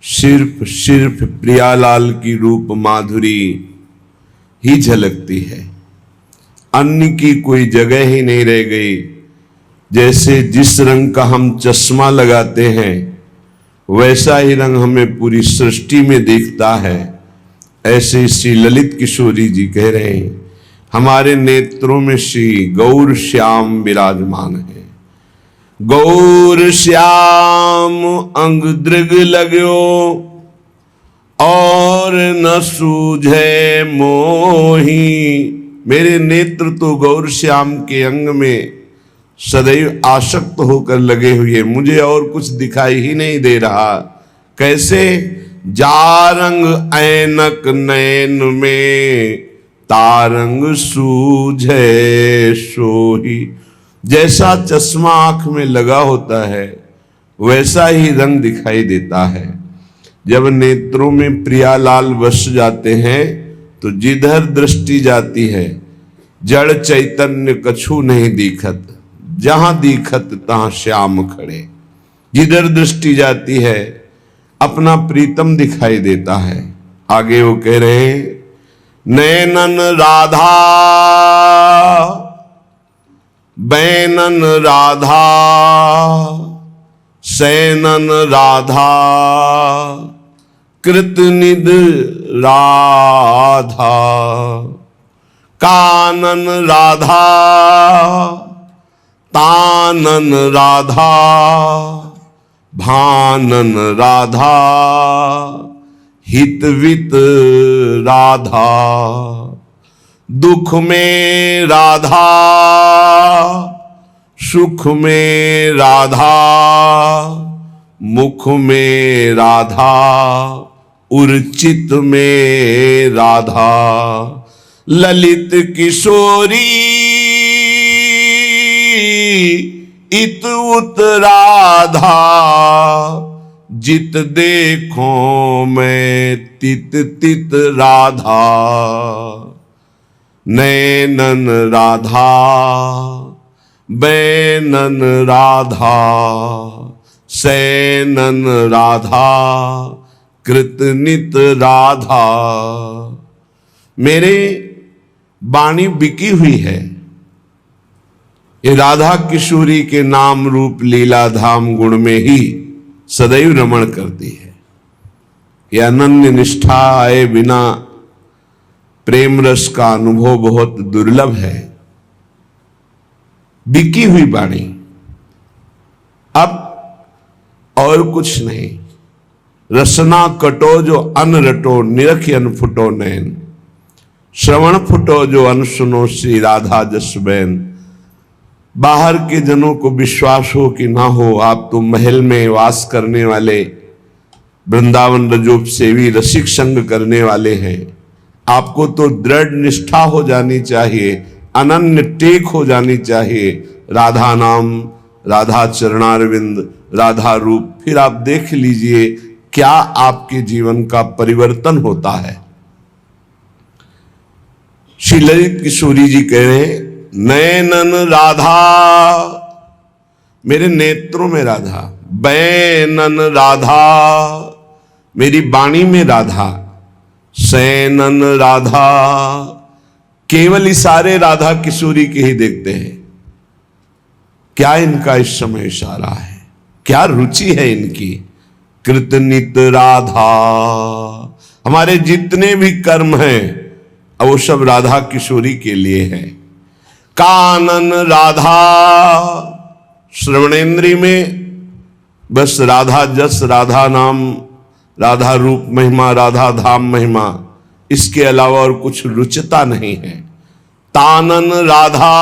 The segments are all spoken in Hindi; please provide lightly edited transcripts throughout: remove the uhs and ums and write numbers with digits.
सिर्फ सिर्फ प्रियालाल की रूप माधुरी ही झलकती है, अन्य की कोई जगह ही नहीं रह गई। जैसे जिस रंग का हम चश्मा लगाते हैं वैसा ही रंग हमें पूरी सृष्टि में दिखता है। ऐसे श्री ललित किशोरी जी कह रहे हैं, हमारे नेत्रों में श्री गौर श्याम विराजमान है। गौर श्याम अंग दृग लगो और न सूझे मोही। मेरे नेत्र तो गौर श्याम के अंग में सदैव आसक्त होकर लगे हुए, मुझे और कुछ दिखाई ही नहीं दे रहा। कैसे? जारंग ऐनक नैन में तारंग सूझे सोही। जैसा चश्मा आंख में लगा होता है वैसा ही रंग दिखाई देता है। जब नेत्रों में प्रियालाल बस जाते हैं तो जिधर दृष्टि जाती है जड़ चैतन्य कछु नहीं दिखत, जहां दिखत तहां श्याम खड़े। जिधर दृष्टि जाती है अपना प्रीतम दिखाई देता है। आगे वो कह रहे हैं, नैनन राधा बैनन राधा सैनन राधा कृतनिध राधा कानन राधा तानन राधा भानन राधा हितवित राधा। दुख में राधा सुख में राधा मुख में राधा उर्चित में राधा। ललित किशोरी इत उत राधा जित देखो मैं तित तित राधा। नैनन राधा बैनन राधा सैनन राधा कृतनित राधा। मेरे वाणी बिकी हुई है, ये राधा किशोरी के नाम रूप लीला धाम गुण में ही सदैव रमण करती है। यह अनन्य निष्ठा आए बिना प्रेम रस का अनुभव बहुत दुर्लभ है। बिकी हुई वाणी, अब और कुछ नहीं। रसना कटो जो अन रटो निरख अन फुटो नैन। श्रवण फुटो जो अन सुनो श्री राधा जस बैन। बाहर के जनों को विश्वास हो कि ना हो, आप तो महल में वास करने वाले वृंदावन रजोप सेवी रसिक संग करने वाले हैं। आपको तो दृढ़ निष्ठा हो जानी चाहिए, अनन्य टेक हो जानी चाहिए। राधा नाम, राधा चरणारविंद, राधा रूप, फिर आप देख लीजिए क्या आपके जीवन का परिवर्तन होता है। श्री ललित किशोरी जी कह रहे हैं, नैनन राधा, मेरे नेत्रों में राधा। बैनन राधा, मेरी वाणी में राधा। सैनन राधा, केवल इशारे राधा किशोरी के ही देखते हैं। क्या इनका इस समय इशारा है, क्या रुचि है इनकी। कृतनित राधा, हमारे जितने भी कर्म हैं वो सब राधा किशोरी के लिए है। कानन राधा, श्रवणेन्द्रिय में बस राधा जस, राधा नाम, राधा रूप महिमा, राधा धाम महिमा, इसके अलावा और कुछ रुचता नहीं है। तानन राधा,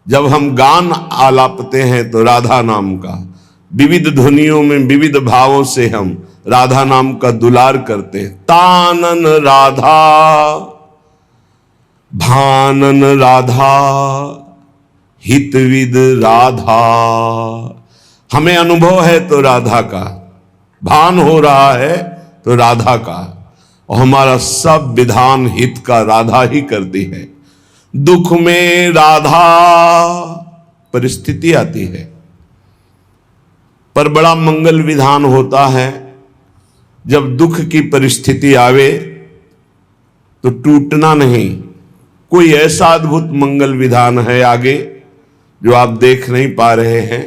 जब हम गान आलापते हैं तो राधा नाम का विविध ध्वनियों में विविध भावों से हम राधा नाम का दुलार करते हैं। तानन राधा, भानन राधा, हितविद राधा। हमें अनुभव है तो राधा का, भान हो रहा है तो राधा का, और हमारा सब विधान हित का राधा ही करती है। दुख में राधा, परिस्थिति आती है, पर बड़ा मंगल विधान होता है, जब दुख की परिस्थिति आवे तो टूटना नहीं। कोई ऐसा अद्भुत मंगल विधान है आगे जो आप देख नहीं पा रहे हैं।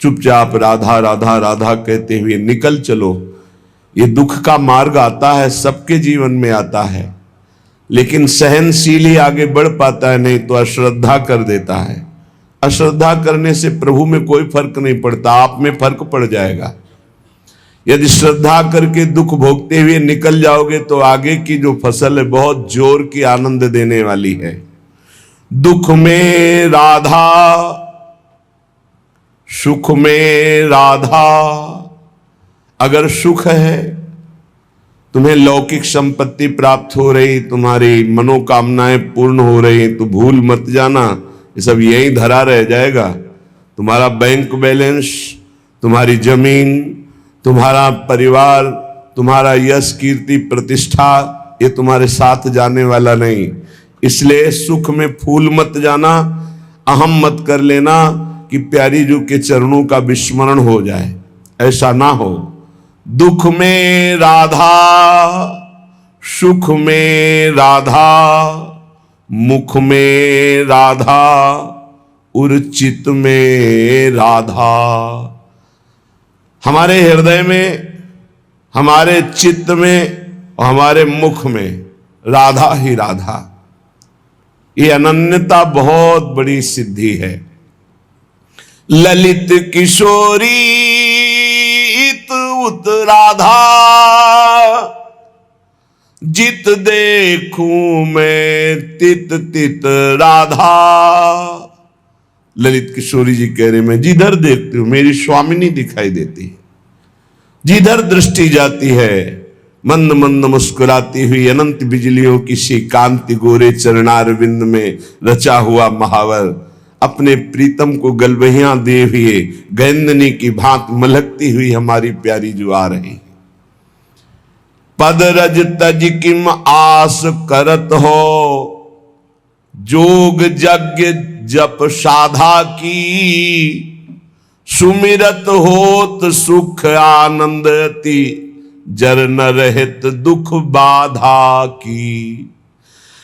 चुपचाप राधा राधा राधा कहते हुए निकल चलो। ये दुख का मार्ग आता है, सबके जीवन में आता है, लेकिन सहनशील ही आगे बढ़ पाता है, नहीं तो अश्रद्धा कर देता है। अश्रद्धा करने से प्रभु में कोई फर्क नहीं पड़ता, आप में फर्क पड़ जाएगा। यदि श्रद्धा करके दुख भोगते हुए निकल जाओगे तो आगे की जो फसल है बहुत जोर की आनंद देने वाली है। दुख में राधा, सुख में राधा। अगर सुख है, तुम्हें लौकिक संपत्ति प्राप्त हो रही, तुम्हारी मनोकामनाएं पूर्ण हो रही, तो भूल मत जाना ये सब यहीं धरा रह जाएगा। तुम्हारा बैंक बैलेंस, तुम्हारी जमीन, तुम्हारा परिवार, तुम्हारा यश कीर्ति प्रतिष्ठा, ये तुम्हारे साथ जाने वाला नहीं। इसलिए सुख में फूल मत जाना, अहम मत कर लेना कि प्यारी जी के चरणों का विस्मरण हो जाए, ऐसा ना हो। दुख में राधा, सुख में राधा, मुख में राधा, और चित्त में राधा। हमारे हृदय में, हमारे चित्त में और हमारे मुख में राधा ही राधा। ये अनन्यता बहुत बड़ी सिद्धि है। ललित किशोरी उत राधा, जित देखूं मैं तित तित राधा। ललित किशोरी जी कह रहे, मैं जिधर देखती हूं मेरी स्वामिनी दिखाई देती है, जिधर दृष्टि जाती है मंद मंद मुस्कुराती हुई अनंत बिजलियों की सी कांति गोरे चरणारविंद में रचा हुआ महावर अपने प्रीतम को गलबहियां दे हुए गैंदनी की भांत मलकती हुई हमारी प्यारी जो आ रही। पद रज तज किम आस करत हो, जोग यज्ञ जप साधा की। सुमिरत होत सुख आनंदती, जर न रहत दुख बाधा की।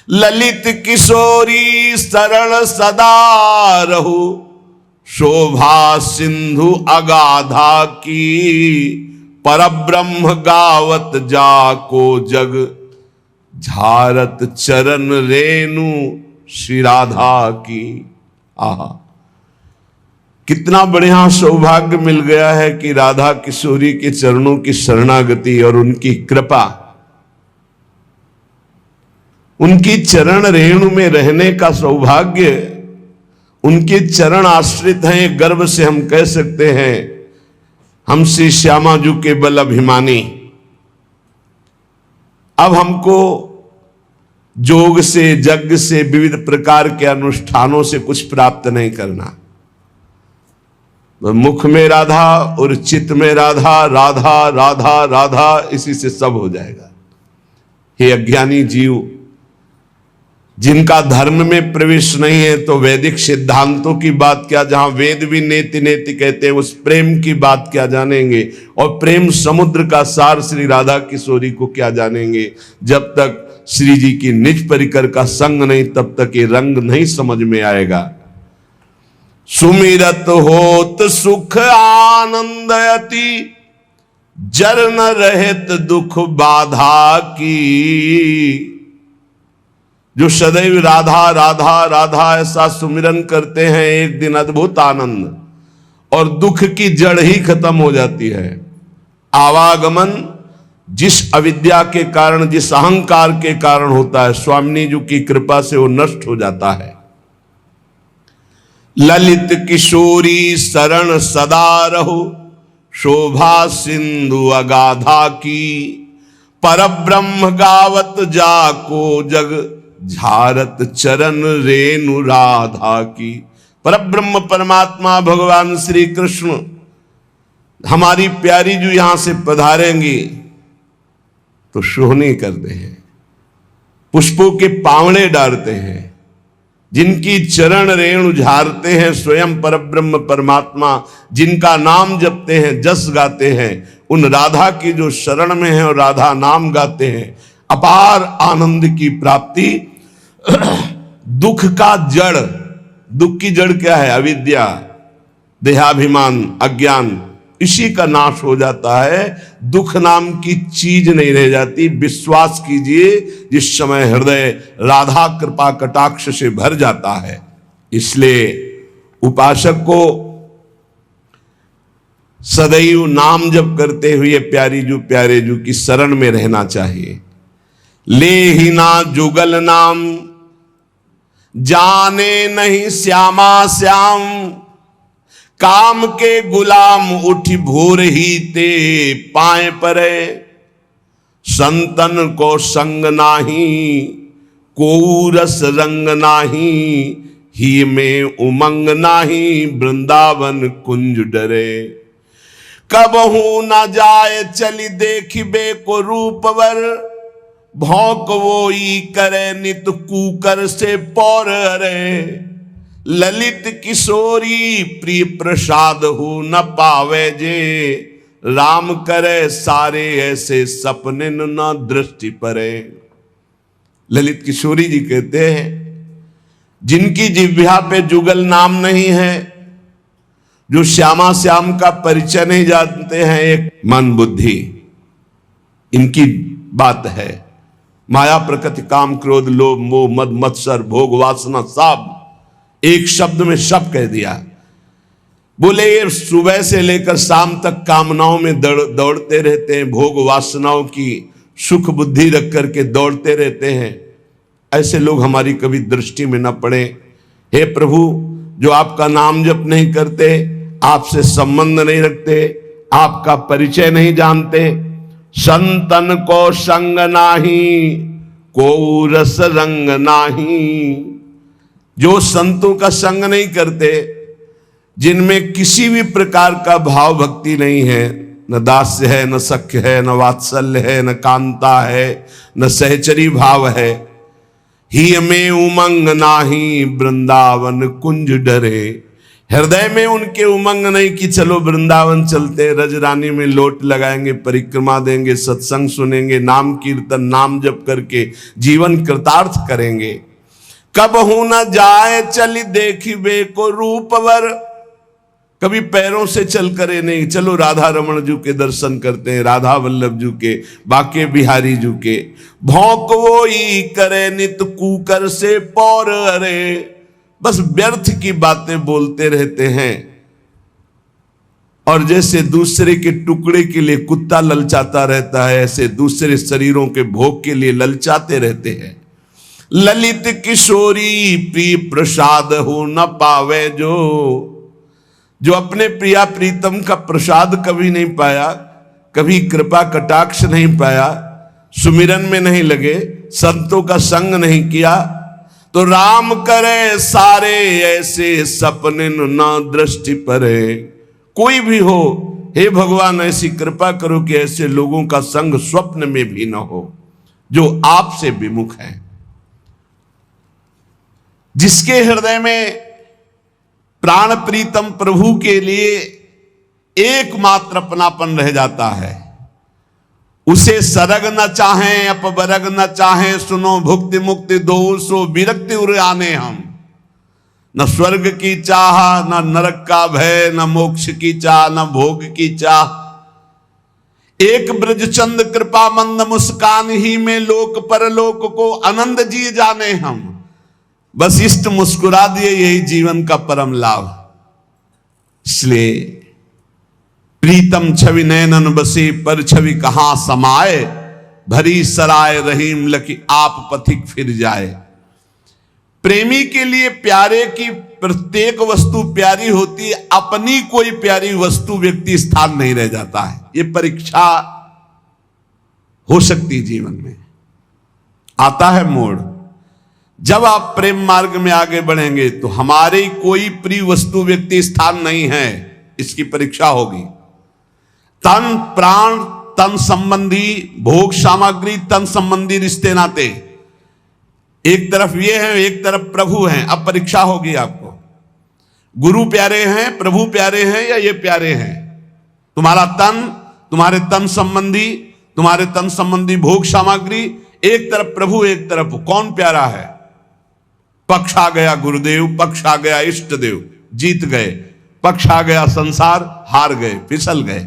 ललित किशोरी शरण सदा रहु, शोभा सिंधु अगाधा की। परब्रह्म गावत जाको जग, झारत चरण रेणु श्री राधा की। आहा, कितना बढ़िया सौभाग्य मिल गया है कि राधा किशोरी के चरणों की शरणागति और उनकी कृपा, उनकी चरण रेणु में रहने का सौभाग्य। उनके चरण आश्रित हैं, गर्व से हम कह सकते हैं हम श्री श्यामा जी के बल अभिमानी। अब हमको जोग से, यज्ञ से, विविध प्रकार के अनुष्ठानों से कुछ प्राप्त नहीं करना। मुख में राधा और चित्त में राधा, राधा राधा राधा, इसी से सब हो जाएगा। हे अज्ञानी जीव, जिनका धर्म में प्रवेश नहीं है, तो वैदिक सिद्धांतों की बात क्या, जहां वेद भी नेति नेति कहते हैं, उस प्रेम की बात क्या जानेंगे। और प्रेम समुद्र का सार श्री राधा किशोरी को क्या जानेंगे। जब तक श्री जी की निज परिकर का संग नहीं, तब तक ये रंग नहीं समझ में आएगा। सुमिरत होत सुख आनंदयति, जर न रहत दुख बाधा की। जो सदैव राधा राधा राधा ऐसा सुमिरन करते हैं, एक दिन अद्भुत आनंद और दुख की जड़ ही खत्म हो जाती है। आवागमन जिस अविद्या के कारण, जिस अहंकार के कारण होता है, स्वामिनी जी की कृपा से वो नष्ट हो जाता है। ललित किशोरी शरण सदा रहो, शोभा सिंधु अगाधा की। परब्रह्म गावत जाको जग, झारत चरण रेणु राधा की। परब्रह्म परमात्मा भगवान श्री कृष्ण, हमारी प्यारी जो यहां से पधारेंगी तो सोहनी करते हैं, पुष्पों के पावड़े डालते हैं, जिनकी चरण रेणु झारते हैं स्वयं परब्रह्म परमात्मा, जिनका नाम जपते हैं, जस गाते हैं, उन राधा की जो शरण में है और राधा नाम गाते हैं, अपार आनंद की प्राप्ति। दुख का जड़, दुख की जड़ क्या है? अविद्या, देहाभिमान, अज्ञान, इसी का नाश हो जाता है। दुख नाम की चीज नहीं रह जाती। विश्वास कीजिए, जिस समय हृदय राधा कृपा कटाक्ष से भर जाता है। इसलिए उपासक को सदैव नाम जप करते हुए प्यारी जू प्यारे जू की शरण में रहना चाहिए। ले ही ना जुगल नाम, जाने नहीं श्यामा श्याम, काम के गुलाम उठ भोर ही ते पाए परे, संतन को संग नाही, को रस रंग नाही, ही में उमंग नाही, वृंदावन कुंज डरे। कबहू न जाए चली देखिबे को रूपवर, भौंक वो ई करे नित कूकर से पौर रे। ललित किशोरी प्रिय प्रसाद हो न पावे जे, राम करे सारे ऐसे सपने न दृष्टि परे। ललित किशोरी जी कहते हैं, जिनकी जिह्वा पे जुगल नाम नहीं है, जो श्यामा श्याम का परिचय नहीं जानते हैं, एक मन बुद्धि इनकी बात है। माया प्रकृति काम क्रोध लोभ मोह मद मत्सर भोग वासना सब एक शब्द में सब कह दिया। बोले ये सुबह से लेकर शाम तक कामनाओं में दौड़ते रहते हैं, भोग वासनाओं की सुख बुद्धि रख करके दौड़ते रहते हैं। ऐसे लोग हमारी कभी दृष्टि में न पड़े। हे प्रभु, जो आपका नाम जप नहीं करते, आपसे संबंध नहीं रखते, आपका परिचय नहीं जानते, संतन को संग नाही, को रस रंग नाही। जो संतों का संग नहीं करते, जिनमें किसी भी प्रकार का भाव भक्ति नहीं है, न दास्य है, न सख्य है, न वात्सल्य है, न कांता है, न सहचरी भाव है, ही में उमंग नाही, वृंदावन कुंज डरे। हृदय में उनके उमंग नहीं कि चलो वृंदावन चलते, रजरानी में लोट लगाएंगे, परिक्रमा देंगे, सत्संग सुनेंगे, नाम कीर्तन नाम जप करके जीवन कृतार्थ करेंगे। कबहू न जाए चली देखिबे को रूपवर, कभी पैरों से चल करे नहीं, चलो राधा रमण जू के दर्शन करते हैं, राधा वल्लभ जू के, बाके बिहारी जू के। भौंक वो ई करे नित कूकर से पौर अरे, बस व्यर्थ की बातें बोलते रहते हैं। और जैसे दूसरे के टुकड़े के लिए कुत्ता ललचाता रहता है, ऐसे दूसरे शरीरों के भोग के लिए ललचाते रहते हैं। ललित किशोरी प्रिय प्रसाद हो न पावे जो अपने प्रिया प्रीतम का प्रसाद कभी नहीं पाया, कभी कृपा कटाक्ष नहीं पाया, सुमिरन में नहीं लगे, संतों का संग नहीं किया, तो राम करे सारे ऐसे सपने न दृष्टि परे। कोई भी हो, हे भगवान ऐसी कृपा करो कि ऐसे लोगों का संग स्वप्न में भी न हो, जो आपसे विमुख है। जिसके हृदय में प्राण प्रीतम प्रभु के लिए एकमात्र अपनापन रह जाता है, उसे सरग न चाहें अपबरग न चाहें, सुनो भुक्ति मुक्ति दो सो विरक्ति उड़ाने हम। न स्वर्ग की चाह, न नरक का भय, न मोक्ष की चाह, न भोग की चाह। एक ब्रजचंद कृपा मंद मुस्कान ही में लोक परलोक को आनंद जी जाने हम। बस इष्ट मुस्कुरा दिए, यही जीवन का परम लाभ। इसलिए प्रीतम छवि नैनन बसे, पर छवि कहां समाए, भरी सराय रहीम लकी आप पथिक फिर जाए। प्रेमी के लिए प्यारे की प्रत्येक वस्तु प्यारी होती है, अपनी कोई प्यारी वस्तु व्यक्ति स्थान नहीं रह जाता है। ये परीक्षा हो सकती जीवन में, आता है मोड़। जब आप प्रेम मार्ग में आगे बढ़ेंगे तो हमारी कोई प्रिय वस्तु व्यक्ति स्थान नहीं है, इसकी परीक्षा होगी। तन प्राण तन संबंधी भोग सामग्री, तन संबंधी रिश्ते नाते, एक तरफ ये है, एक तरफ प्रभु हैं। अब परीक्षा होगी आपको, गुरु प्यारे हैं, प्रभु प्यारे हैं, या ये प्यारे हैं? तुम्हारा तन, तुम्हारे तन संबंधी, तुम्हारे तन संबंधी भोग सामग्री, एक तरफ प्रभु, एक तरफ कौन प्यारा है? पक्ष आ गया गुरुदेव, पक्ष आ गया इष्ट देव, जीत गए। पक्ष आ गया संसार, हार गए, फिसल गए।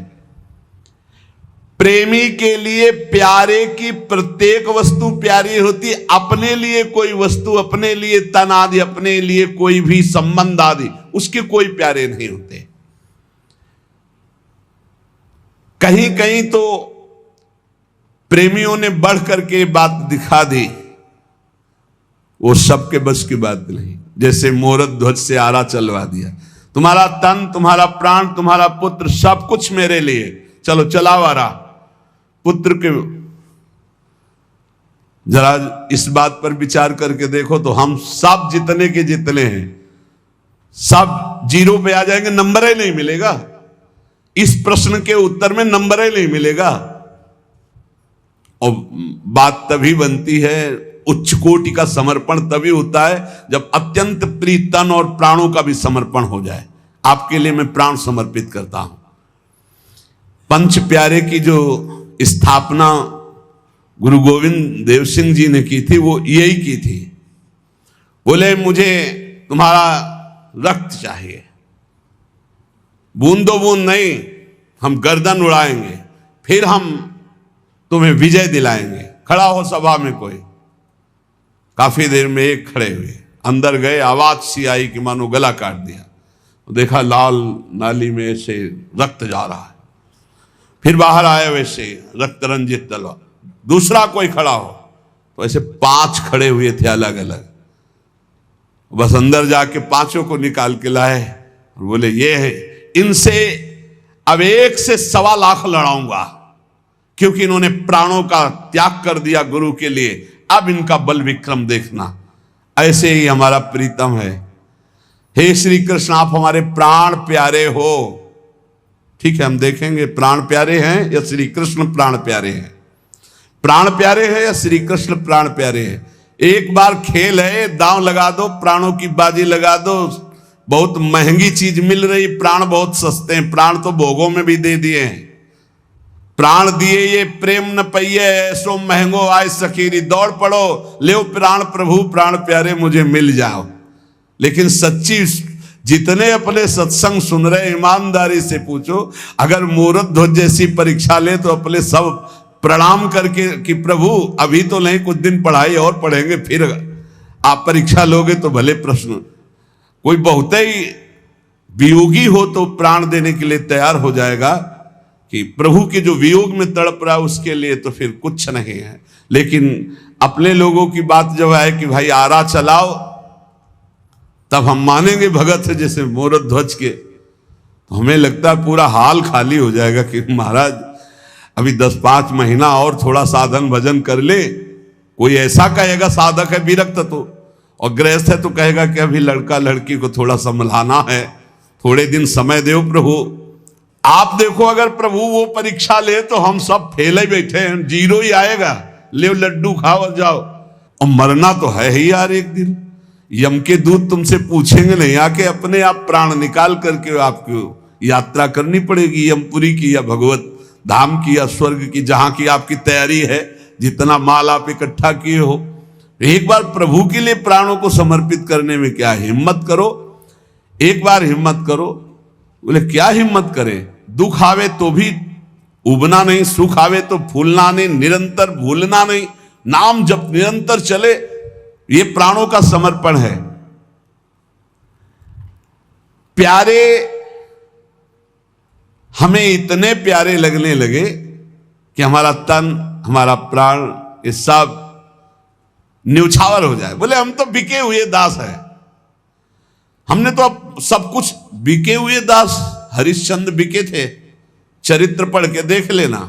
प्रेमी के लिए प्यारे की प्रत्येक वस्तु प्यारी होती, अपने लिए कोई वस्तु, अपने लिए तन आदि, अपने लिए कोई भी संबंध आदि, उसके कोई प्यारे नहीं होते। कहीं कहीं तो प्रेमियों ने बढ़ करके बात दिखा दी, वो सबके बस की बात नहीं। जैसे मोरत ध्वज से आरा चलवा दिया, तुम्हारा तन, तुम्हारा प्राण, तुम्हारा पुत्र, सब कुछ मेरे लिए, चलो चलाओ आरा। पुत्र के जरा इस बात पर विचार करके देखो तो हम सब जितने के जितने हैं, सब जीरो पे आ जाएंगे, नंबर ही नहीं मिलेगा। इस प्रश्न के उत्तर में नंबर ही नहीं मिलेगा। और बात तभी बनती है, उच्च कोटि का समर्पण तभी होता है जब अत्यंत प्रिय तन और प्राणों का भी समर्पण हो जाए। आपके लिए मैं प्राण समर्पित करता हूं। पंच प्यारे की जो स्थापना गुरु गोविंद देव सिंह जी ने की थी, वो यही की थी। बोले मुझे तुम्हारा रक्त चाहिए, बूंदो बूंद नहीं, हम गर्दन उड़ाएंगे, फिर हम तुम्हें विजय दिलाएंगे। खड़ा हो सभा में कोई। काफी देर में एक खड़े हुए, अंदर गए, आवाज सी आई कि मानो गला काट दिया। देखा लाल नाली में से रक्त जा रहा है। फिर बाहर आए वैसे रक्त रंजित तलवार। दूसरा कोई खड़ा हो तो ऐसे 5 खड़े हुए थे अलग अलग। बस अंदर जाके 5 को निकाल के लाए और बोले ये है, इनसे अब 1 से 1.25 लाख लड़ाऊंगा, क्योंकि इन्होंने प्राणों का त्याग कर दिया गुरु के लिए। अब इनका बल विक्रम देखना। ऐसे ही हमारा प्रीतम है। हे श्री कृष्ण, आप हमारे प्राण प्यारे हो। ठीक है, हम देखेंगे प्राण प्यारे हैं या श्री कृष्ण प्राण प्यारे हैं। प्राण प्यारे हैं या श्री कृष्ण प्राण प्यारे हैं। एक बार खेल है, दांव लगा दो, प्राणों की बाजी लगा दो। बहुत महंगी चीज मिल रही, प्राण बहुत सस्ते हैं। प्राण तो भोगों में भी दे दिए हैं। प्राण दिए ये प्रेम न पइये, ऐसो महंगो आय सखीरी। दौड़ पड़ो, ले प्राण प्रभु प्राण प्यारे मुझे मिल जाओ। लेकिन सच्ची जितने अपने सत्संग सुन रहे, ईमानदारी से पूछो, अगर मूरत ध्वज जैसी परीक्षा ले तो अपने सब प्रणाम करके कि प्रभु अभी तो नहीं, कुछ दिन पढ़ाई और पढ़ेंगे, फिर आप परीक्षा लोगे तो भले प्रश्न। कोई बहुत ही वियोगी हो तो प्राण देने के लिए तैयार हो जाएगा कि प्रभु के जो वियोग में तड़प रहा है उसके लिए तो फिर कुछ नहीं है। लेकिन अपने लोगों की बात जब आए कि भाई आरा चलाओ, तब हम मानेंगे भगत है जैसे मोरत ध्वज के, तो हमें लगता है पूरा हाल खाली हो जाएगा कि महाराज अभी 10-5 महीना और थोड़ा साधन भजन कर ले। कोई ऐसा कहेगा साधक है विरक्त तो, और गृहस्थ है तो कहेगा कि अभी लड़का लड़की को थोड़ा संभलाना है, थोड़े दिन समय दो प्रभु। आप देखो अगर प्रभु वो परीक्षा ले तो हम सब फेल ही बैठे हैं, जीरो ही आएगा। ले लड्डू खाओ और जाओ। और मरना तो है ही यार, एक दिन यम के दूत तुमसे पूछेंगे नहीं, आके अपने आप प्राण निकाल करके आपको यात्रा करनी पड़ेगी, यमपुरी की या भगवत धाम की या स्वर्ग की, जहां की आपकी तैयारी है, जितना माल आप इकट्ठा किए हो। एक बार प्रभु के लिए प्राणों को समर्पित करने में क्या हिम्मत करो, एक बार हिम्मत करो। बोले क्या हिम्मत करें, दुख आवे तो भी उबना नहीं, सुख आवे तो फूलना नहीं, निरंतर भूलना नहीं, नाम जब निरंतर चले, ये प्राणों का समर्पण है। प्यारे हमें इतने प्यारे लगने लगे कि हमारा तन, हमारा प्राण, ये सब न्यौछावर हो जाए। बोले हम तो बिके हुए दास हैं, हमने तो अब सब कुछ बिके हुए दास। हरिश्चंद्र बिके थे, चरित्र पढ़ के देख लेना।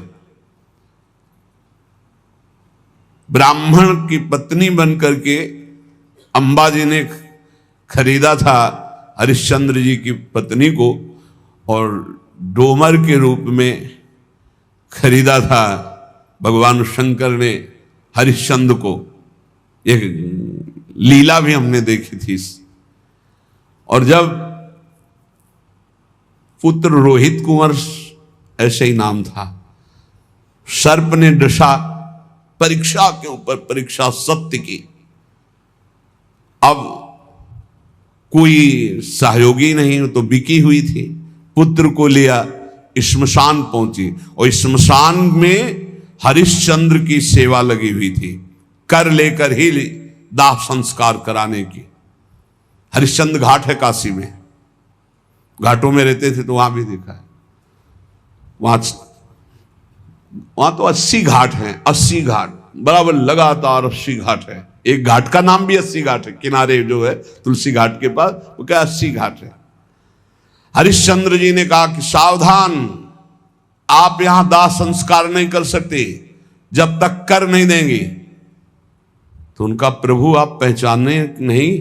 ब्राह्मण की पत्नी बनकर के अंबाजी ने खरीदा था हरिश्चंद्र जी की पत्नी को, और डोमर के रूप में खरीदा था भगवान शंकर ने हरिश्चंद्र को। एक लीला भी हमने देखी थी। और जब पुत्र रोहित कुंवर, ऐसे ही नाम था, सर्प ने डसा, परीक्षा के ऊपर परीक्षा सत्य की। अब कोई सहयोगी नहीं, तो बिकी हुई थी। पुत्र को लिया, श्मशान पहुंची, और श्मशान में हरिश्चंद्र की सेवा लगी हुई थी, कर लेकर ही दाह संस्कार कराने की। हरिश्चंद्र घाट है काशी में, घाटों में रहते थे तो वहां भी देखा है। वहां तो 80 घाट हैं, 80 घाट बराबर लगातार 80 घाट है। एक घाट का नाम भी 80 घाट है, किनारे जो है तुलसी घाट के पास, वो क्या 80 घाट है। हरिश्चंद्र जी ने कहा कि सावधान, आप यहां दाह संस्कार नहीं कर सकते जब तक कर नहीं देंगे। तो उनका प्रभु आप पहचाने नहीं?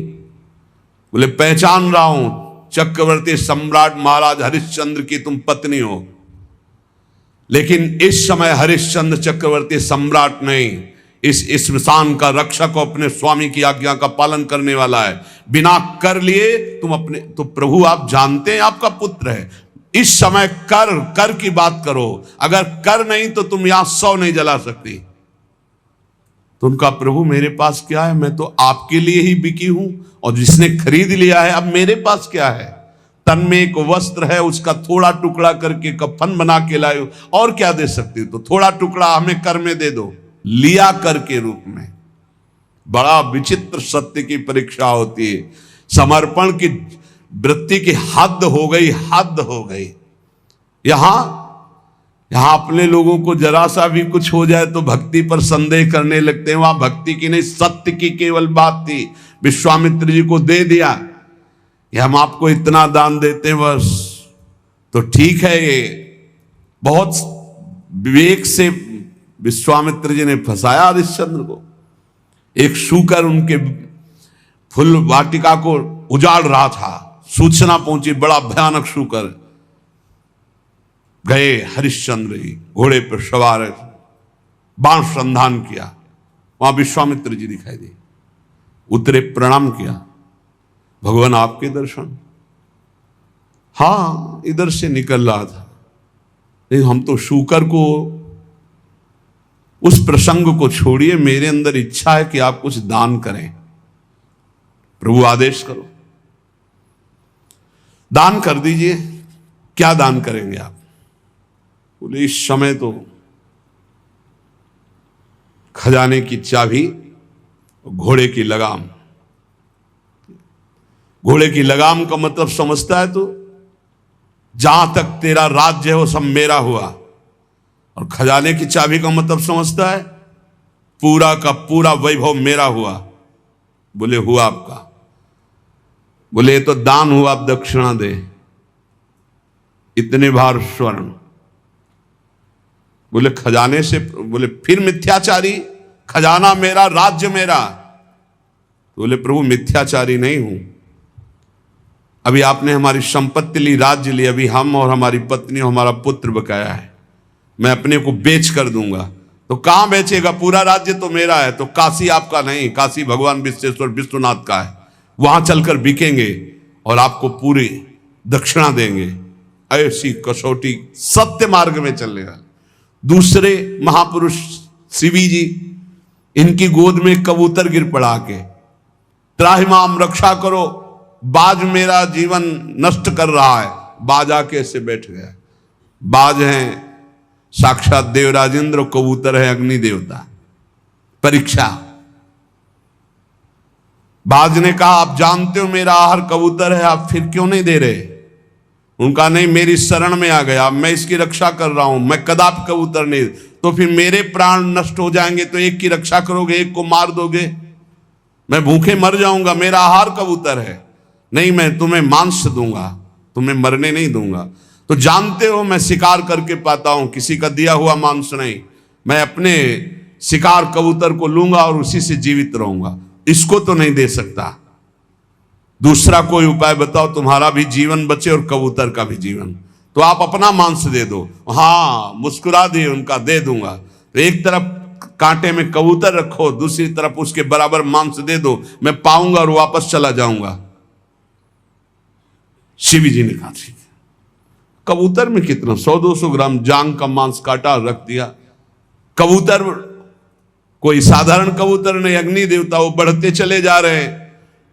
बोले पहचान रहा हूं, चक्रवर्ती सम्राट महाराज हरिश्चंद्र की तुम पत्नी हो। लेकिन इस समय हरिश्चंद्र चक्रवर्ती सम्राट नहीं, इस श्मशान का रक्षक और अपने स्वामी की आज्ञा का पालन करने वाला है। बिना कर लिए तुम अपने, तो प्रभु आप जानते हैं आपका पुत्र है, इस समय कर की बात करो, अगर कर नहीं तो तुम यहां 100 नहीं जला सकती। तो उनका प्रभु मेरे पास क्या है, मैं तो आपके लिए ही बिकी हूं, और जिसने खरीद लिया है, अब मेरे पास क्या है? तन में एक वस्त्र है, उसका थोड़ा टुकड़ा करके कफन बना के लाए, और क्या दे सकती? तो थोड़ा टुकड़ा हमें कर में दे दो, लिया कर के रूप में। बड़ा विचित्र सत्य की परीक्षा होती है। समर्पण की वृत्ति की हद हो गई, हद हो गई। यहां अपने लोगों को जरा सा भी कुछ हो जाए तो भक्ति पर संदेह करने लगते हैं। वहां भक्ति की नहीं, सत्य की केवल बात थी। विश्वामित्र जी को दे दिया कि हम आपको इतना दान देते हैं बस, तो ठीक है। ये बहुत विवेक से विश्वामित्र जी ने फंसाया हरिश्चंद्र को। एक शूकर उनके फुल वाटिका को उजाड़ रहा था, सूचना पहुंची, बड़ा भयानक शूकर। गए हरिश्चंद्र जी घोड़े पर सवार, बाण संधान किया, वहां विश्वामित्र जी दिखाई दिए, उतरे, प्रणाम किया, भगवान आपके दर्शन। हाँ, इधर से निकल रहा था, लेकिन हम तो शूकर को, उस प्रसंग को छोड़िए, मेरे अंदर इच्छा है कि आप कुछ दान करें, प्रभु आदेश करो, दान कर दीजिए। क्या दान करेंगे आप? बोले इस समय तो खजाने की चाबी, घोड़े की लगाम। घोड़े की लगाम का मतलब समझता है तो? जहां तक तेरा राज्य है वो सब मेरा हुआ। और खजाने की चाबी का मतलब समझता है? पूरा का पूरा वैभव मेरा हुआ। बोले हुआ आपका? बोले तो दान हुआ, आप दक्षिणा दे, इतने भार स्वर्ण। बोले खजाने से? बोले फिर मिथ्याचारी, खजाना मेरा, राज्य मेरा। बोले प्रभु मिथ्याचारी नहीं हूं, अभी आपने हमारी संपत्ति ली, राज्य ली, अभी हम और हमारी पत्नी और हमारा पुत्र बकाया है, मैं अपने को बेच कर दूंगा। तो कहां बेचेगा? पूरा राज्य तो मेरा है। तो काशी आपका नहीं, काशी भगवान विश्वेश्वर विश्वनाथ का है, वहां चलकर बिकेंगे और आपको पूरी दक्षिणा देंगे। ऐसी कसौटी, सत्य मार्ग में चलने वाले दूसरे महापुरुष शिवी जी, इनकी गोद में कबूतर गिर पड़ा के, त्राहिमाम रक्षा करो, बाज मेरा जीवन नष्ट कर रहा है। बाज आके ऐसे बैठ गया। बाज हैं साक्षात देवराजेंद्र, कबूतर है अग्नि देवता। परीक्षा। बाज ने कहा आप जानते हो मेरा आहार कबूतर है, आप फिर क्यों नहीं दे रहे? उनका नहीं, मेरी शरण में आ गया, मैं इसकी रक्षा कर रहा हूं, मैं कदापि कबूतर नहीं। तो फिर मेरे प्राण नष्ट हो जाएंगे तो एक की रक्षा करोगे, एक को मार दोगे, मैं भूखे मर जाऊंगा, मेरा आहार कबूतर है। नहीं, मैं तुम्हें मांस दूंगा, तुम्हें मरने नहीं दूंगा। तो जानते हो मैं शिकार करके पाता हूं, किसी का दिया हुआ मांस नहीं। मैं अपने शिकार कबूतर को लूंगा और उसी से जीवित रहूंगा, इसको तो नहीं दे सकता। दूसरा कोई उपाय बताओ, तुम्हारा भी जीवन बचे और कबूतर का भी जीवन। तो आप अपना मांस दे दो। हाँ, मुस्कुरा दिए, उनका दे दूंगा। तो एक तरफ कांटे में कबूतर रखो, दूसरी तरफ उसके बराबर मांस दे दो, मैं पाऊंगा और वापस चला जाऊंगा। शिव जी ने कहा ठीक है। कबूतर में कितना 100-200 ग्राम जांग का मांस काटा, रख दिया। कबूतर कोई साधारण कबूतर नहीं, अग्नि देवता, वो बढ़ते चले जा रहे हैं।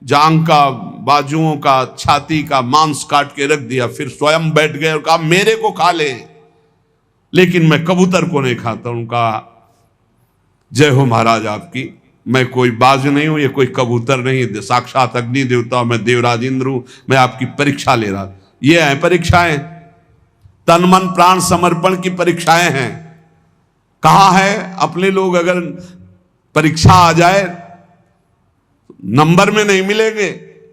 जांग का, बाजुओं का, छाती का मांस काट के रख दिया, फिर स्वयं बैठ गए और कहा मेरे को खा ले, लेकिन मैं कबूतर को नहीं खाता। उनका जय हो महाराज आपकी, मैं कोई बाज नहीं हूं, ये कोई कबूतर नहीं है, साक्षात अग्नि देवता, मैं देवराज इंद्र हूं, मैं आपकी परीक्षा ले रहा। ये है परीक्षाएं, तन मन प्राण समर्पण की परीक्षाएं हैं। कहां है अपने लोग? अगर परीक्षा आ जाए नंबर में नहीं मिलेंगे,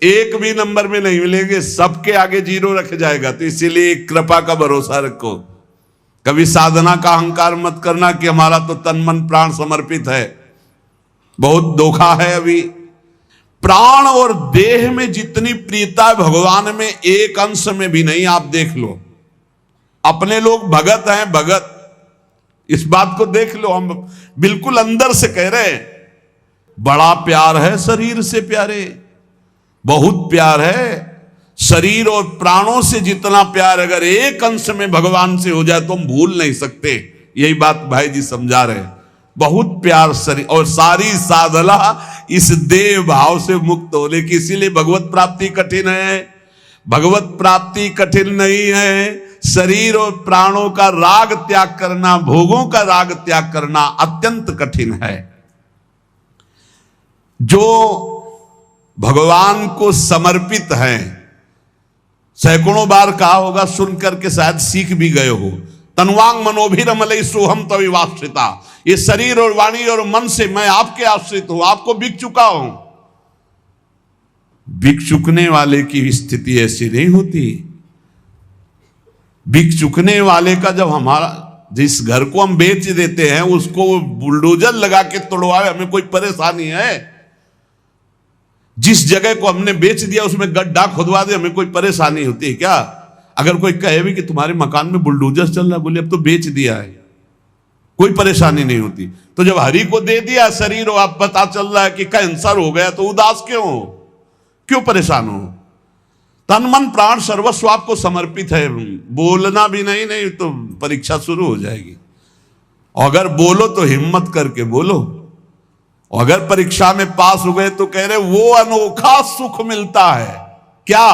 एक भी नंबर में नहीं मिलेंगे, सबके आगे 0 रख जाएगा। तो इसीलिए कृपा का भरोसा रखो, कभी साधना का अहंकार मत करना कि हमारा तो तन मन प्राण समर्पित है। बहुत धोखा है अभी। प्राण और देह में जितनी प्रियता है भगवान में एक अंश में भी नहीं। आप देख लो, अपने लोग भगत हैं, भगत, इस बात को देख लो, हम बिल्कुल अंदर से कह रहे हैं बड़ा प्यार है शरीर से प्यारे, बहुत प्यार है। शरीर और प्राणों से जितना प्यार अगर एक अंश में भगवान से हो जाए तो हम भूल नहीं सकते। यही बात भाई जी समझा रहे हैं। बहुत प्यार शरीर, और सारी साधना इस देह भाव से मुक्त होने की। इसीलिए भगवत प्राप्ति कठिन है। भगवत प्राप्ति कठिन नहीं है, शरीर और प्राणों का राग त्याग करना, भोगों का राग त्याग करना अत्यंत कठिन है। जो भगवान को समर्पित हैं, सैकड़ों बार कहा होगा, सुन करके शायद सीख भी गए हो, तन्वांग मनोभिरमलई सोहम तविवाश्रिता, ये शरीर और वाणी और मन से मैं आपके आश्रित हूं, आपको बिक चुका हूं। बिक चुकने वाले की स्थिति ऐसी नहीं होती। बिक चुकने वाले का, जब हमारा जिस घर को हम बेच देते हैं उसको बुलडोजर लगा के तोड़वाए, हमें कोई परेशानी है? जिस जगह को हमने बेच दिया उसमें गड्ढा खुदवा दे, हमें कोई परेशानी होती है क्या? अगर कोई कहे भी कि तुम्हारे मकान में बुलडोजर चल रहा है, बोले अब तो बेच दिया है, कोई परेशानी नहीं होती। तो जब हरि को दे दिया शरीर और आप पता चल रहा है कि कैंसर हो गया, तो उदास क्यों परेशान हो? तन मन प्राण सर्वस्व आपको समर्पित है। बोलना भी नहीं तो परीक्षा शुरू हो जाएगी। और अगर बोलो तो हिम्मत करके बोलो। और अगर परीक्षा में पास हो गए तो कह रहे वो अनोखा सुख मिलता है। क्या?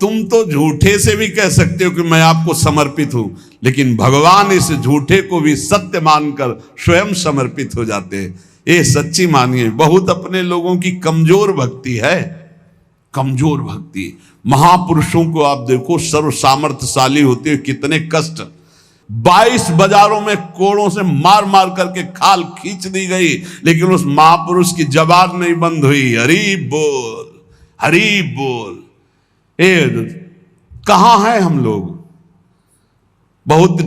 तुम तो झूठे से भी कह सकते हो कि मैं आपको समर्पित हूं, लेकिन भगवान इस झूठे को भी सत्य मानकर स्वयं समर्पित हो जाते हैं। ये सच्ची मानिए, बहुत अपने लोगों की कमजोर भक्ति है, कमजोर भक्ति। महापुरुषों को आप देखो, सर्व सामर्थ्यशाली होते हुए कितने कष्ट, 22 बाजारों में कोड़ों से मार मार करके खाल खींच दी गई, लेकिन उस महापुरुष की जबान नहीं बंद हुई। हरि बोल, हरि बोल। कहां है हम लोग? बहुत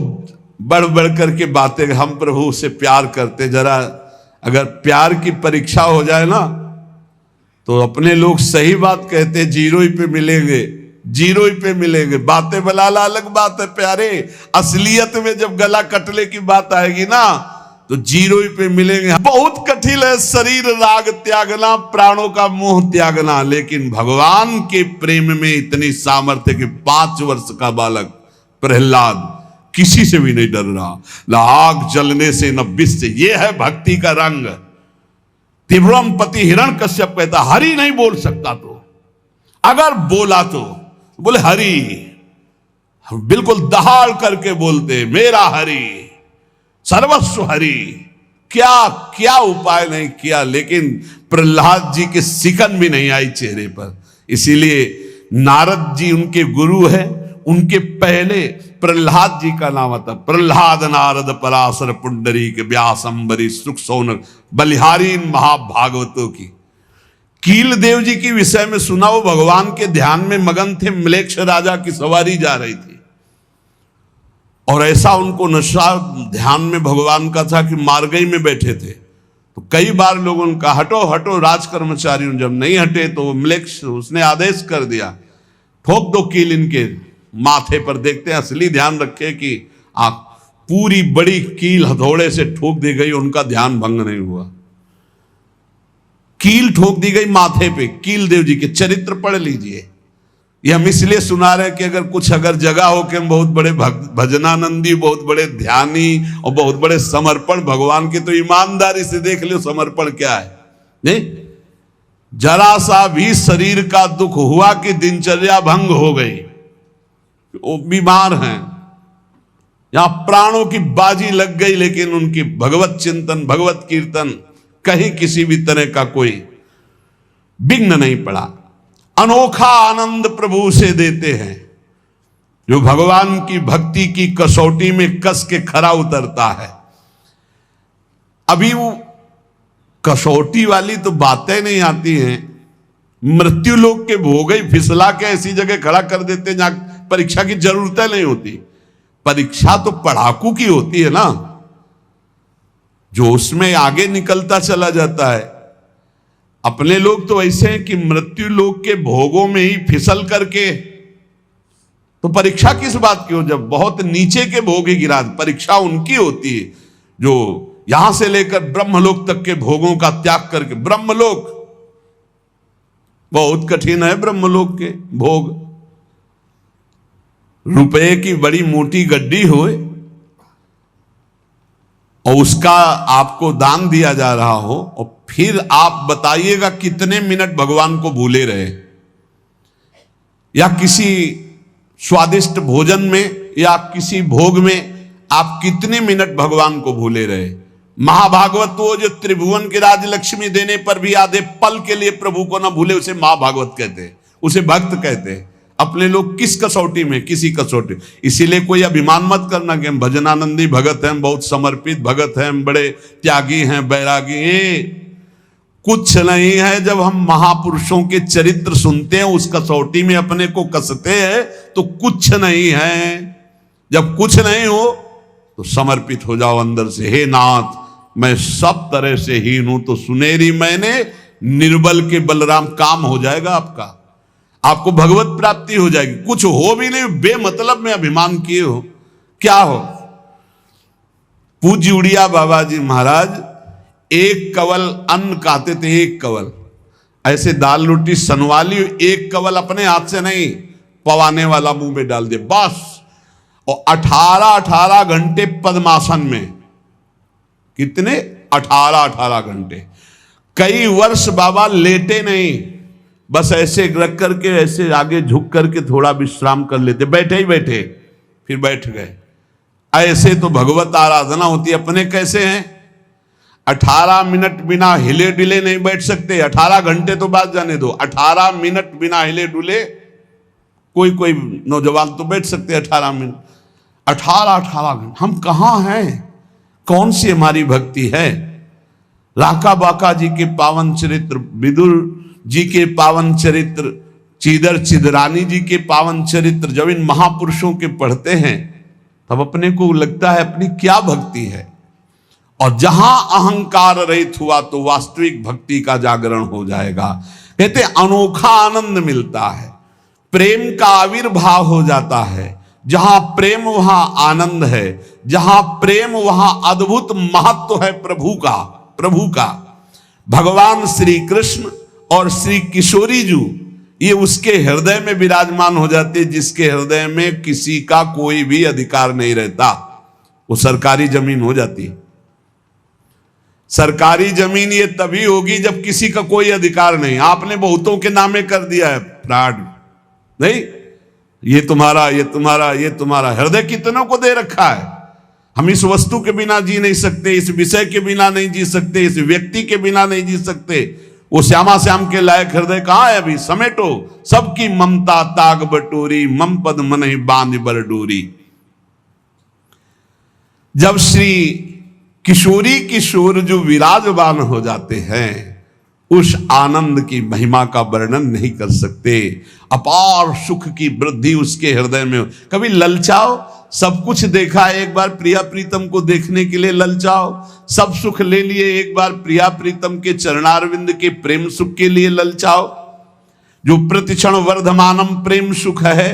बढ़ बढ़ करके बातें, हम प्रभु से प्यार करते। जरा अगर प्यार की परीक्षा हो जाए ना, तो अपने लोग सही बात कहते, 0 ही पे मिलेंगे, 0 ही पे मिलेंगे। बातें बलाला अलग बात है प्यारे, असलियत में जब गला कटले की बात आएगी ना, तो 0 ही पे मिलेंगे। बहुत कठिन है शरीर राग त्यागना, प्राणों का मोह त्यागना, लेकिन भगवान के प्रेम में इतनी सामर्थ्य कि 5 वर्ष का बालक प्रहलाद किसी से भी नहीं डर रहा, न आग जलने से न विष से। यह है भक्ति का रंग। त्रिभुवन पति हिरण्यकश्यप कहता हरि नहीं बोल सकता, तो अगर बोला तो बोले हरि, बिल्कुल दहाड़ करके बोलते मेरा हरि, सर्वस्व हरि। क्या क्या उपाय नहीं किया, लेकिन प्रहलाद जी के सिकन भी नहीं आई चेहरे पर। इसीलिए नारद जी उनके गुरु है, उनके पहले प्रहलाद जी का नाम आता। प्रहलाद नारद पराशर पुंडरीक व्यास अंबरी सुख सौनक बलिहारी महाभागवतों की। कील देव जी की विषय में सुना, वो भगवान के ध्यान में मगन थे। म्लेच्छ राजा की सवारी जा रही थी और ऐसा उनको नशा ध्यान में भगवान का था कि मार्गई में बैठे थे। तो कई बार लोगों ने कहा हटो हटो, राज कर्मचारी। जब नहीं हटे तो म्लेच्छ उसने आदेश कर दिया, ठोक दो कील इनके माथे पर। देखते हैं असली ध्यान रखे कि पूरी बड़ी कील हथौड़े से ठोक दी गई, उनका ध्यान भंग नहीं हुआ। कील ठोक दी गई माथे पे। कील देव जी के चरित्र पढ़ लीजिए। ये हम इसलिए सुना रहे कि अगर जगह हो कि हम बहुत बड़े भजनानंदी, बहुत बड़े ध्यानी और बहुत बड़े समर्पण भगवान के, तो ईमानदारी से देख लो समर्पण क्या है। नहीं, जरा सा भी शरीर का दुख हुआ कि दिनचर्या भंग हो गई, वो बीमार हैं, यहां प्राणों की बाजी लग गई, लेकिन उनकी भगवत चिंतन, भगवत कीर्तन कहीं किसी भी तरह का कोई विघ्न नहीं पड़ा। अनोखा आनंद प्रभु से देते हैं। जो भगवान की भक्ति की कसौटी में कस के खरा उतरता है। अभी वो कसौटी वाली तो बातें नहीं आती हैं। मृत्यु लोक के भोग ही फिसला के ऐसी जगह खड़ा कर देते हैं जहां परीक्षा की जरूरत नहीं होती। परीक्षा तो पढ़ाकू की होती है ना, जो उसमें आगे निकलता चला जाता है। अपने लोग तो ऐसे हैं कि मृत्यु लोक के भोगों में ही फिसल करके, तो परीक्षा किस बात की हो, जब बहुत नीचे के भोग ही गिरा। परीक्षा उनकी होती है जो यहां से लेकर ब्रह्मलोक तक के भोगों का त्याग करके, ब्रह्मलोक बहुत कठिन है, ब्रह्मलोक के भोग। रुपए की बड़ी मोटी गड्डी होए और उसका आपको दान दिया जा रहा हो, और फिर आप बताइएगा कितने मिनट भगवान को भूले रहे। या किसी स्वादिष्ट भोजन में या किसी भोग में आप कितने मिनट भगवान को भूले रहे। महाभागवत वो जो त्रिभुवन की राजलक्ष्मी देने पर भी आधे पल के लिए प्रभु को ना भूले, उसे महाभागवत कहते हैं, उसे भक्त कहते हैं। अपने लोग किस कसौटी में, किसी कसौटी। इसीलिए कोई अभिमान मत करना कि हम भजनानंदी भगत हैं, बहुत समर्पित भगत हैं, हम बड़े त्यागी हैं, बैरागी। कुछ नहीं है। जब हम महापुरुषों के चरित्र सुनते हैं, उस कसौटी में अपने को कसते हैं, तो कुछ नहीं है। जब कुछ नहीं हो तो समर्पित हो जाओ अंदर से। हे नाथ, मैं सब तरह से हीन हूं, तो सुनेरी मैंने निर्बल के बलराम, काम हो जाएगा आपका। आपको भगवत प्राप्ति हो जाएगी। कुछ हो भी नहीं, बेमतलब में अभिमान किए हो, क्या हो। पूज्य उड़िया बाबा जी महाराज एक कवल अन्न खाते थे, एक कवल। ऐसे दाल रोटी सनवाली, एक कवल अपने हाथ से नहीं, पवाने वाला मुंह में डाल दे बस। और 18 घंटे पद्मासन में। कितने? 18 घंटे। कई वर्ष बाबा लेटे नहीं, बस ऐसे रख करके, ऐसे आगे झुक करके थोड़ा विश्राम कर लेते, बैठे ही बैठे, फिर बैठ गए। ऐसे तो भगवत आराधना होती है। अपने कैसे हैं? 18 मिनट बिना हिले डुले नहीं बैठ सकते। 18 घंटे तो बात जाने दो, 18 मिनट बिना हिले डुले कोई नौजवान तो बैठ सकते 18 मिनट। 18 घंटे हम कहाँ हैं? कौन सी हमारी भक्ति है? राका बाका जी के पावन चरित्र, विदुर जी के पावन चरित्र, चीदर चिदरानी जी के पावन चरित्र जब इन महापुरुषों के पढ़ते हैं, तब अपने को लगता है अपनी क्या भक्ति है। और जहां अहंकार रहित हुआ तो वास्तविक भक्ति का जागरण हो जाएगा। कहते अनोखा आनंद मिलता है, प्रेम का आविर्भाव हो जाता है। जहां प्रेम वहां आनंद है, जहां प्रेम वहां अद्भुत महत्व है प्रभु का। भगवान श्री कृष्ण और श्री किशोरी जी, ये उसके हृदय में विराजमान हो जाते, जिसके हृदय में किसी का कोई भी अधिकार नहीं रहता। वो सरकारी जमीन हो जाती। सरकारी जमीन ये तभी होगी जब किसी का कोई अधिकार नहीं। आपने बहुतों के नामे कर दिया है फ्रॉड, नहीं, ये तुम्हारा, ये तुम्हारा, ये तुम्हारा। हृदय कितनों को दे रखा है। हम इस वस्तु के बिना जी नहीं सकते, इस विषय के बिना नहीं जी सकते, इस व्यक्ति के बिना नहीं जी सकते। वो श्यामा श्याम के लायक हृदय कहां है? अभी समेटो सबकी ममता ताग बटोरी, मम पद मन ही बांध बरडोरी। जब श्री किशोरी किशोर जो विराजमान हो जाते हैं, उस आनंद की महिमा का वर्णन नहीं कर सकते। अपार सुख की वृद्धि उसके हृदय में। कभी ललचाओ, सब कुछ देखा, एक बार प्रिया प्रीतम को देखने के लिए ललचाओ। सब सुख ले लिए, एक बार प्रिया प्रीतम के चरणारविंद के प्रेम सुख के लिए ललचाओ। जो प्रतिक्षण वर्धमानम प्रेम सुख है,